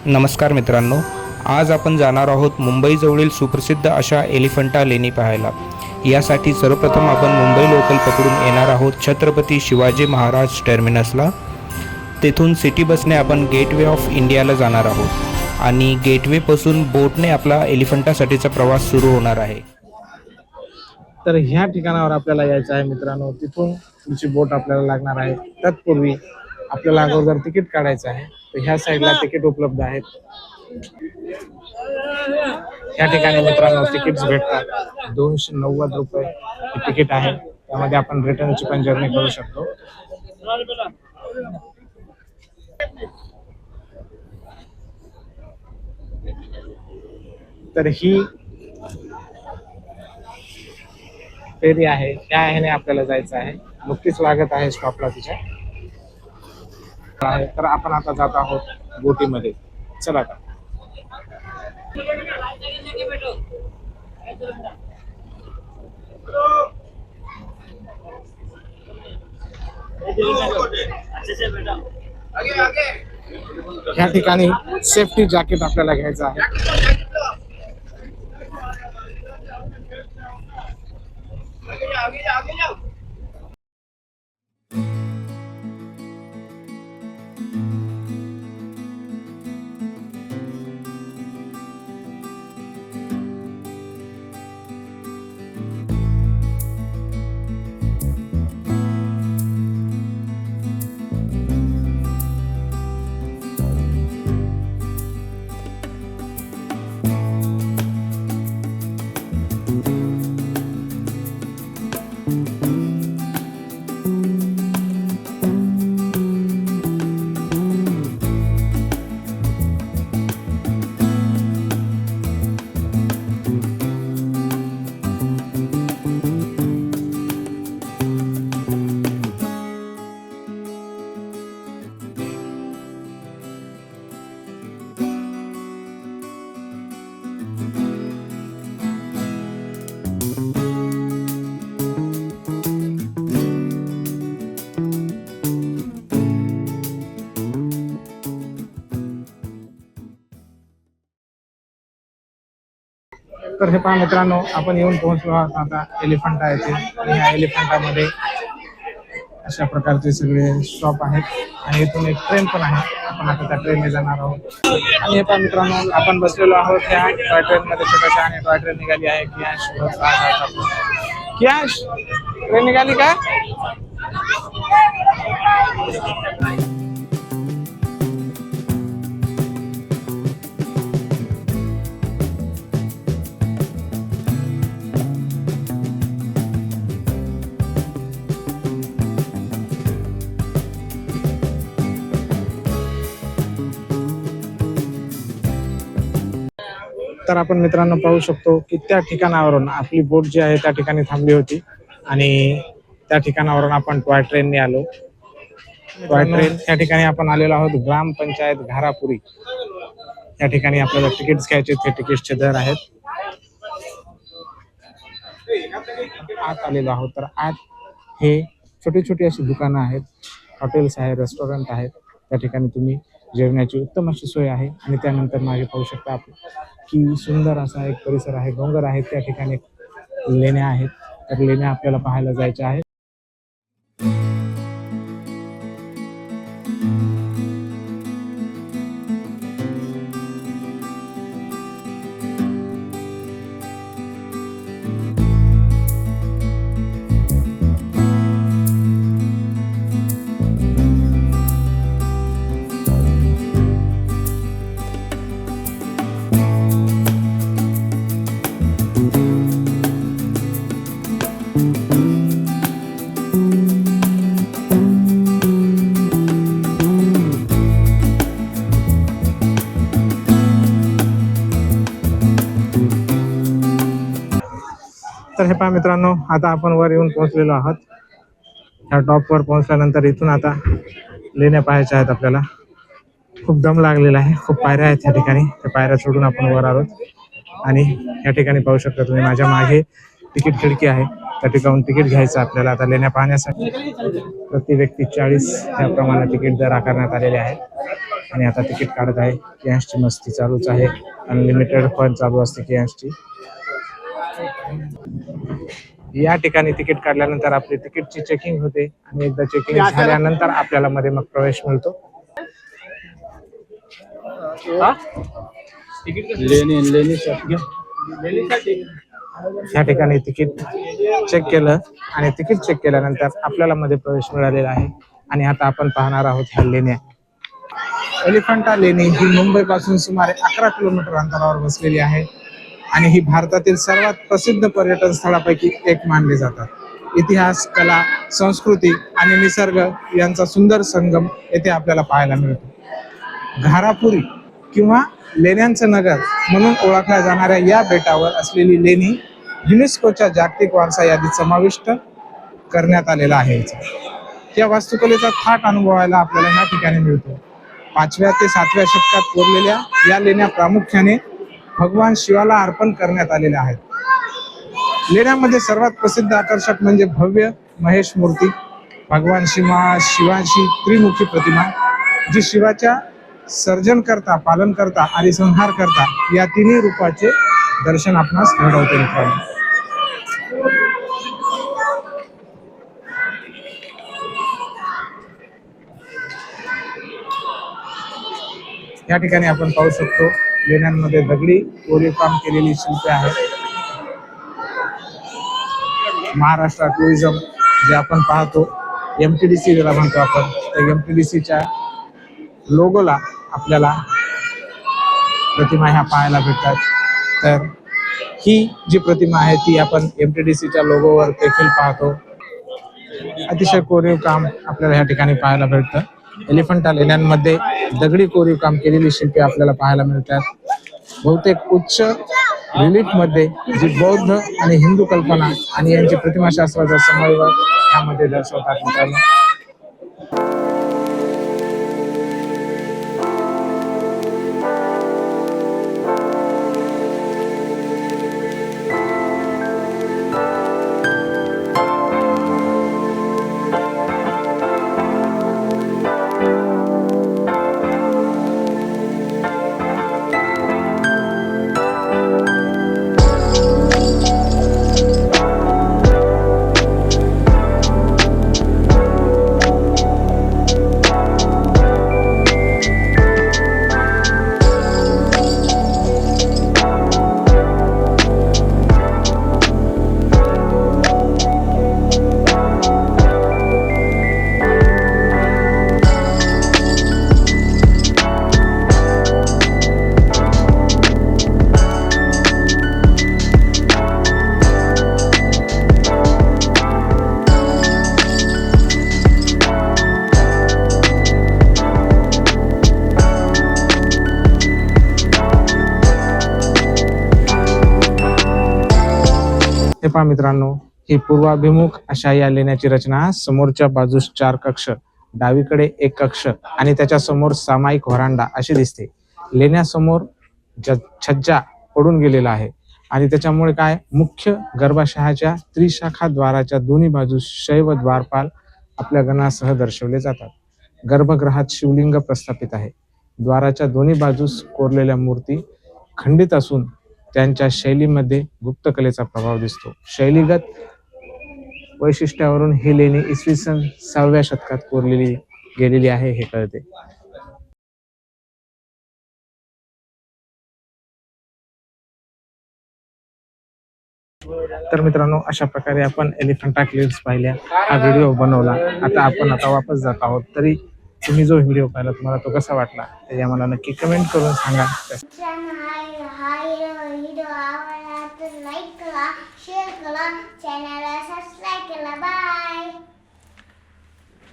नमस्कार मित्रांनो, आज आपण जाणार आहोत मुंबईजवळील सुप्रसिद्ध अशा एलिफंटा लेणी पाहायला। यासाठी सर्वप्रथम आपण मुंबई लोकल पकडून येणार आहोत छत्रपती शिवाजी महाराज टर्मिनसला। तेथून सिटी बसने आपण गेटवे ऑफ इंडियाला जाणार आहोत आणि गेटवेपासून बोटने आपला एलिफंटासाठीचा प्रवास सुरू होणार आहे। तर ह्या ठिकाणावर आपल्याला यायचं आहे मित्रांनो। तिथून तुमची बोट आपल्याला लागणार आहे। तत्पूर्वी आपल्याला अगोदर तिकीट काढायचं आहे। तर ह्या साईडला तिकीट उपलब्ध आहेत। या ठिकाणी मित्रांनो तिकीट्स भेटतात। 290 रुपये हे तिकीट आहे। त्यामध्ये आपण रिटर्नची पण जर्नी करू शकतो। तर ही फेरी आहे, त्या ह्याने आपल्याला जायचं आहे। नुकतीच लागत आहे स्टॉपला तिच्या आहे। तर आपण आता जात आहोत बोटीमध्ये। चला आता या ठिकाणी सेफ्टी जॅकेट आपल्याला घ्यायचं आहे। तर हे पहा मित्रांनो, आपण येऊन पोहोचलो आहोत आता एलिफंटा येथे। आणि ह्या एलिफंटामध्ये अशा प्रकारचे सगळे स्टॉप आहेत आणि इथून एक ट्रेन पण आहे। आपण आता त्या ट्रेनने जाणार आहोत। आणि हे पहा मित्रांनो, आपण बसलेलो आहोत ह्या टॉय ट्रेन मध्ये। छोट्याशा आणि टॉय ट्रेन निघाली आहे। कियाश ट्रेन निघाली का? तर आपण मित्रांनो पाहू शकतो की त्या ठिकाणावरून आपली बोट जी आहे त्या ठिकाणी थांबली होती आणि त्या ठिकाणावरून आपण टॉय ट्रेनने आलो। टॉय ट्रेन या ठिकाणी आपण आलेलो आहोत ग्रामपंचायत घारापुरी। या ठिकाणी आपल्याला तिकीट्स घ्यायचे, ते तिकीटचे दर आहेत। आत आलेलो आहोत। तर आत हे छोटी छोटी अशी दुकानं आहेत, हॉटेल्स आहेत, रेस्टॉरंट आहेत। त्या ठिकाणी तुम्ही जेवणाची उत्तम अशी सोय आहे। आणि त्यानंतर मागे पाहू शकता आपण की सुंदर असा एक परिसर आहे, डोंगर आहेत, त्या ठिकाणी लेण्या आहेत। तर लेण्या आपल्याला पाहायला जायच्या आहेत। तर हे पहा मित्रांनो, आता आपण वर येऊन पोहोचलेलो आहोत। ह्या टॉपवर पोहोचल्यानंतर इथून आता लेण्या पाहायच्या आहेत आपल्याला। खूप दम लागलेला आहे, खूप पायऱ्या आहेत या ठिकाणी। त्या पायऱ्या सोडून आपण वर आलोत आणि या ठिकाणी पाहू शकता तुम्ही माझ्या मागे तिकीट खिडकी आहे। त्या ठिकाणी तिकीट घ्यायचं आपल्याला आता लेण्या पाहण्यासाठी। प्रति व्यक्ती 40 या प्रमाणे तिकीट दर आकारण्यात आलेले आहे। आणि आता तिकीट काढत आहे. कियांशची मस्ती चालूच आहे. अनलिमिटेड फन चालू असते कियांशची. या ठिकाणी तिकीट काढल्यानंतर आपली तिकीटची चेकिंग होते आणि एकदा चेकिंग झाल्यानंतर आपल्याला मध्ये मग प्रवेश मिळतो. या ठिकाणी तिकीट चेक केलं आणि तिकीट चेक केल्यानंतर आपल्याला मध्ये प्रवेश मिळालेला आहे. आणि आता आपण पाहणार आहोत ह्या लेण्या. एलिफंटा लेणी ही मुंबई पासून सुमारे 11 किलोमीटर अंतरावर बसलेली आहे आणि ही भारतातील सर्वात प्रसिद्ध पर्यटन स्थळापैकी एक मानले जातात. इतिहास, कला, संस्कृती आणि निसर्ग यांचा सुंदर संगम येथे आपल्याला पाहायला मिळतो. घारापुरी किंवा लेण्यांचं नगर म्हणून ओळखल्या जाणाऱ्या या बेटावर असलेली लेणी युनेस्कोच्या जागतिक वारसा यादीत समाविष्ट करण्यात आलेला आहे. या वास्तुकलेचा थाट अनुभवायला आपल्याला या ठिकाणी मिळतो. 5व्या ते 7व्या शतकात कोरलेल्या या लेण्या प्रामुख्याने भगवान शिवाला अर्पण करण्यात आलेल्या आहेत. लेण्यामध्ये सर्वात प्रसिद्ध आकर्षक म्हणजे भव्य महेश मूर्ती, भगवान शिवाची त्रिमुखी प्रतिमा, जी शिवाच्या सर्जनकर्ता, पालनकर्ता आणि संहारकर्ता या तिन्ही रूपाचे दर्शन आपणास घडवते. मित्रांनो, या ठिकाणी आपण पाहू शकतो लेण्यांमध्ये दगडी कोरीव काम केलेली शिल्पे आहेत. महाराष्ट्र टुरिझम जे आपण पाहतो, MTDC ज्याला म्हणतो आपण, तर MTDCच्या लोगोला आपल्याला प्रतिमा ह्या पाहायला भेटतात. तर ही जी प्रतिमा आहे ती आपण MTDCच्या लोगोवर देखील पाहतो. अतिशय कोरीव काम आपल्याला ह्या ठिकाणी पाहायला भेटतं. एलिफंटा लेण्यांमध्ये दगडी कोरीव काम केलेली शिल्पे आपल्याला पाहायला मिळतात. बहुतेक उच्च रिलीफ मध्ये जी बौद्ध आणि हिंदू कल्पना आणि यांची प्रतिमाशास्त्राचा समन्वय यामध्ये दर्शवतात. मित्रांनो, हे पहा मित्रांनो, ही पूर्वाभिमुख अशा या लेण्याची रचना. समोरच्या बाजूस 4 कक्ष, डावीकडे 1 कक्ष आणि त्याच्या समोर सामायिक व्हरांडा अशी दिसते. लेण्यासमोर छज्जा पडून गेलेला आहे आणि त्याच्यामुळे काय, मुख्य गर्भाशयाच्या त्रिशाखा द्वाराच्या दोन्ही बाजूस शैव द्वारपाल आपल्या गणासह दर्शवले जातात. गर्भगृहात शिवलिंग प्रस्थापित आहे. द्वाराच्या दोन्ही बाजूस कोरलेल्या मूर्ती खंडित असून त्यांच्या शैलीमध्ये गुप्तकलेचा प्रभाव दिसतो. शैलीगत वैशिष्ट्यावरून ही लेणी इसवी सन 6व्या शतकात कोरलेली गेलेली आहे हे कळते. तर मित्रांनो, अशा प्रकारे आपण एलिफंटा क्लिप्स पाहिल्या, हा व्हिडिओ बनवला. आता वापस जात आहोत. तरी तुम्ही जो व्हिडिओ पाहिला तुम्हाला तो कसा वाटला ते आम्हाला नक्की कमेंट करून सांगा. लाईक करा, शेअर करा, चॅनलला सबस्क्राईब करा. बाय.